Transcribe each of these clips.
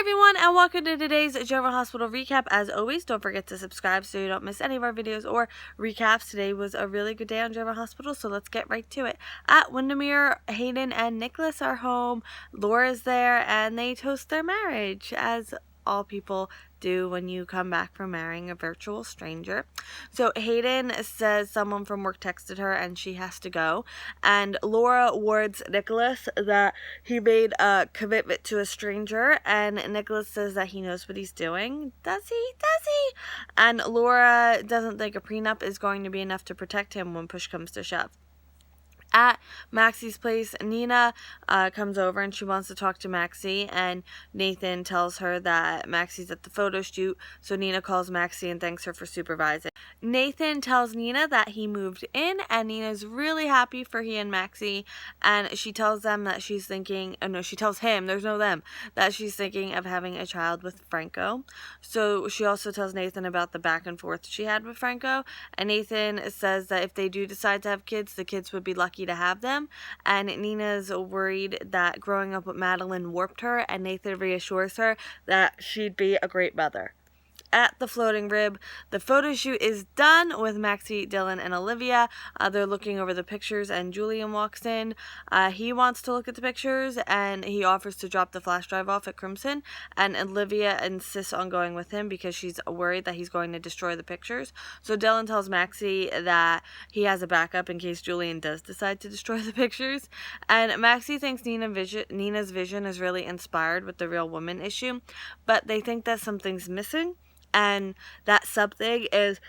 everyone, and welcome to today's General Hospital recap. As always, don't forget to subscribe so you don't miss any of our videos or recaps. Today was a really good day on General Hospital, so let's get right to it. At Windermere, Hayden and Nicholas are home. Laura's there, and they toast their marriage, as all people do when you come back from marrying a virtual stranger. So Hayden says someone from work texted her and she has to go, and Laura warns Nicholas that he made a commitment to a stranger, and Nicholas says that he knows what he's doing. Does he? And Laura doesn't think a prenup is going to be enough to protect him when push comes to shove. At Maxie's place, Nina comes over and she wants to talk to Maxie, and Nathan tells her that Maxie's at the photo shoot, so Nina calls Maxie and thanks her for supervising. Nathan tells Nina that he moved in, and Nina's really happy for he and Maxie, and she tells them that she's thinking, she tells him, there's no them, that she's thinking of having a child with Franco. So she also tells Nathan about the back and forth she had with Franco, and Nathan says that if they do decide to have kids, the kids would be lucky to have them, and Nina's worried that growing up with Madeline warped her, and Nathan reassures her that she'd be a great mother. At the Floating Rib, the photo shoot is done with Maxie, Dylan, and Olivia. They're looking over the pictures, and Julian walks in. He wants to look at the pictures, and he offers to drop the flash drive off at Crimson, and Olivia insists on going with him because she's worried that he's going to destroy the pictures. So Dylan tells Maxie that he has a backup in case Julian does decide to destroy the pictures, and Maxie thinks Nina's vision is really inspired with the real woman issue, but they think that something's missing. And that something is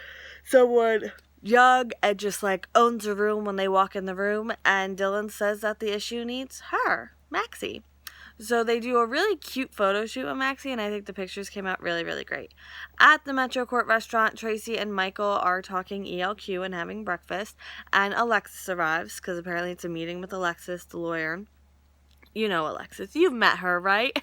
someone young and just like owns a room when they walk in the room. And Dylan says that the issue needs her, Maxie. So they do a really cute photo shoot with Maxie, and I think the pictures came out really, really great. At the Metro Court restaurant, Tracy and Michael are talking ELQ and having breakfast. And Alexis arrives because apparently it's a meeting with Alexis, the lawyer. You know Alexis. You've met her, right?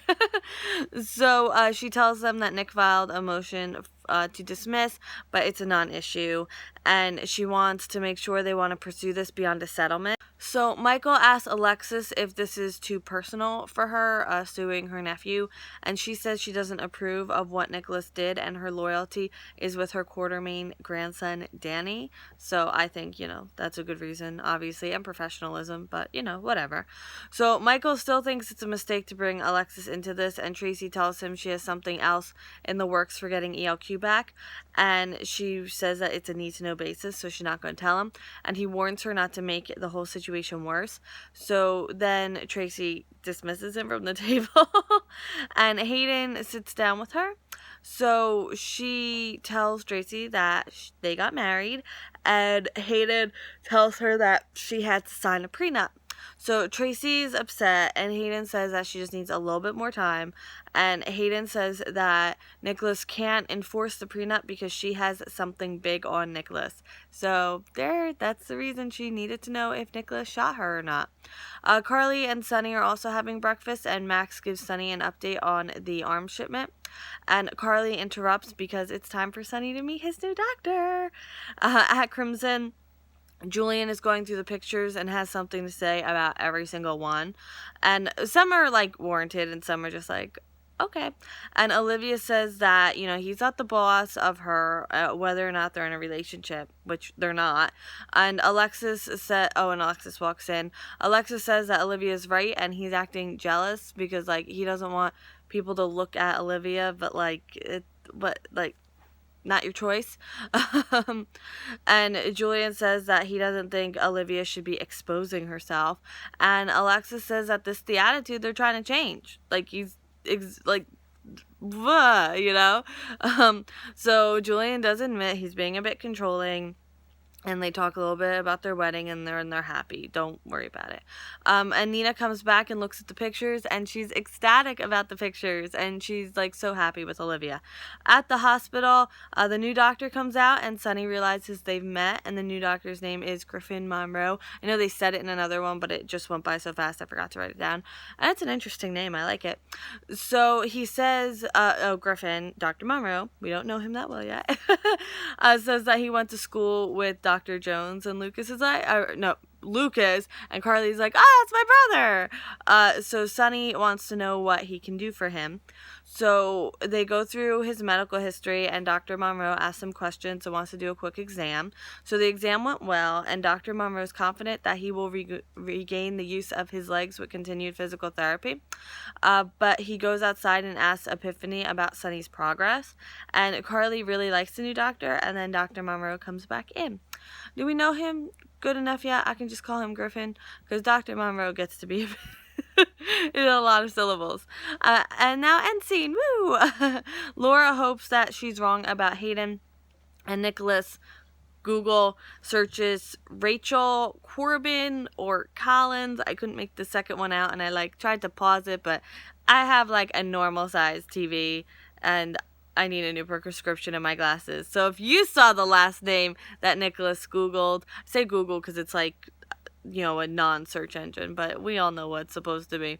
So she tells them that Nick filed a motion to dismiss, but it's a non-issue, and she wants to make sure they want to pursue this beyond a settlement. So Michael asks Alexis if this is too personal for her, suing her nephew, and she says she doesn't approve of what Nicholas did, and her loyalty is with her Quartermain grandson, Danny. So I think, that's a good reason, obviously, and professionalism, but, whatever. So Michael still thinks it's a mistake to bring Alexis into this, and Tracy tells him she has something else in the works for getting ELQ back, and she says that it's a need-to-know basis, so she's not going to tell him, and he warns her not to make the whole situation worse. So then Tracy dismisses him from the table, and Hayden sits down with her. So she tells Tracy that they got married, and Hayden tells her that she had to sign a prenup. So Tracy's upset, and Hayden says that she just needs a little bit more time, and Hayden says that Nicholas can't enforce the prenup because she has something big on Nicholas. So that's the reason she needed to know if Nicholas shot her or not. Carly and Sonny are also having breakfast, and Max gives Sonny an update on the arms shipment. And Carly interrupts because it's time for Sonny to meet his new doctor. At Crimson, Julian is going through the pictures and has something to say about every single one. And some are warranted and some are just okay. And Olivia says that, he's not the boss of her, whether or not they're in a relationship, which they're not. And Alexis walks in. Alexis says that Olivia's right and he's acting jealous because, he doesn't want people to look at Olivia, but, not your choice. And Julian says that he doesn't think Olivia should be exposing herself. And Alexis says that this is the attitude they're trying to change. So Julian does admit he's being a bit controlling. And they talk a little bit about their wedding, and they're happy. Don't worry about it. And Nina comes back and looks at the pictures, and she's ecstatic about the pictures, and she's so happy with Olivia. At the hospital, the new doctor comes out, and Sonny realizes they've met, and the new doctor's name is Griffin Monroe. I know they said it in another one, but it just went by so fast I forgot to write it down. And it's an interesting name. I like it. So he says, Griffin, Dr. Monroe, we don't know him that well yet, says that he went to school with Dr. Jones and Lucas's Luke is, and Carly's like, it's my brother. So Sonny wants to know what he can do for him. So they go through his medical history, and Dr. Monroe asks him questions and wants to do a quick exam. So the exam went well, and Dr. Monroe is confident that he will regain the use of his legs with continued physical therapy. But he goes outside and asks Epiphany about Sonny's progress, and Carly really likes the new doctor, and then Dr. Monroe comes back in. Do we know him good enough yet? I can just call him Griffin, because Dr. Monroe gets to be in a lot of syllables. And now end scene. Woo! Laura hopes that she's wrong about Hayden, and Nicholas Google searches Rachel Corbin or Collins. I couldn't make the second one out, and I tried to pause it, but I have a normal size TV, and I need a new prescription in my glasses. So if you saw the last name that Nicholas Googled, I say Google because it's a non-search engine, but we all know what it's supposed to be.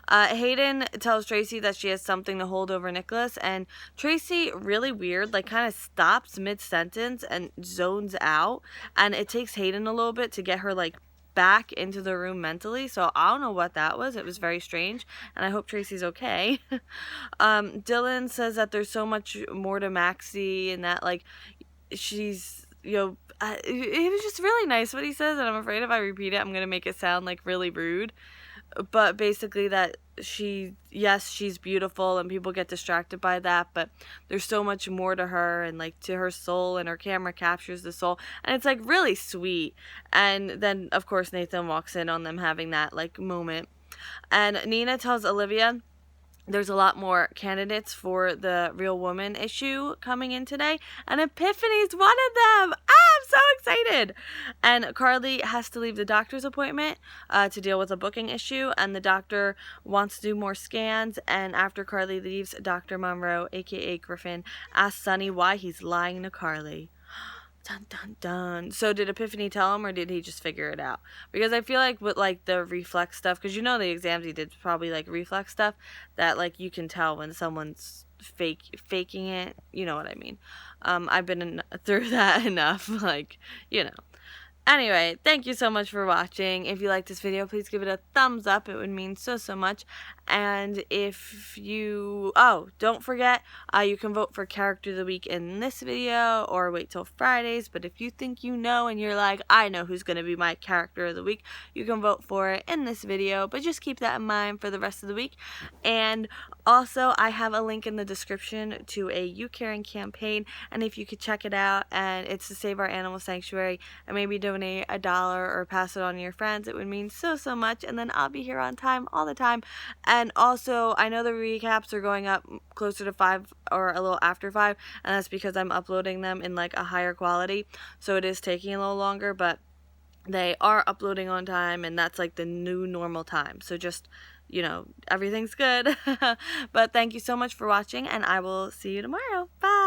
Hayden tells Tracy that she has something to hold over Nicholas, and Tracy, really weird, kind of stops mid-sentence and zones out, and it takes Hayden a little bit to get her, back into the room mentally. So I don't know what that was. It was very strange, and I hope Tracy's okay. Dylan says that there's so much more to Maxie, and that she's it was just really nice what he says, and I'm afraid if I repeat it I'm gonna make it sound really rude, but basically that she's beautiful and people get distracted by that, but there's so much more to her, and to her soul, and her camera captures the soul, and it's really sweet. And then of course Nathan walks in on them having that moment, and Nina tells Olivia there's a lot more candidates for the Real Woman issue coming in today, and Epiphany's one of them. I'm so excited. And Carly has to leave the doctor's appointment to deal with a booking issue, and the doctor wants to do more scans, and after Carly leaves, Dr. Monroe, aka Griffin, asks Sonny why he's lying to Carly. Dun, dun, dun. So did Epiphany tell him, or did he just figure it out? Because I feel with the reflex stuff, because the exams he did probably reflex stuff, that you can tell when someone's faking it. You know what I mean? I've been through that enough. Anyway, thank you so much for watching. If you like this video, please give it a thumbs up. It would mean so much. And if you... don't forget, you can vote for Character of the Week in this video, or wait till Fridays. But if you think you know, and you're like, I know who's going to be my Character of the Week, you can vote for it in this video. But just keep that in mind for the rest of the week. And also, I have a link in the description to a YouCaring campaign. And if you could check it out, and it's to save our animal sanctuary, and maybe donate $1 or pass it on to your friends, it would mean so much. And then I'll be here on time all the time. And also, I know the recaps are going up closer to 5 or a little after 5, and that's because I'm uploading them in a higher quality, so it is taking a little longer, but they are uploading on time, and that's the new normal time. So just, everything's good. But thank you so much for watching, and I will see you tomorrow. Bye.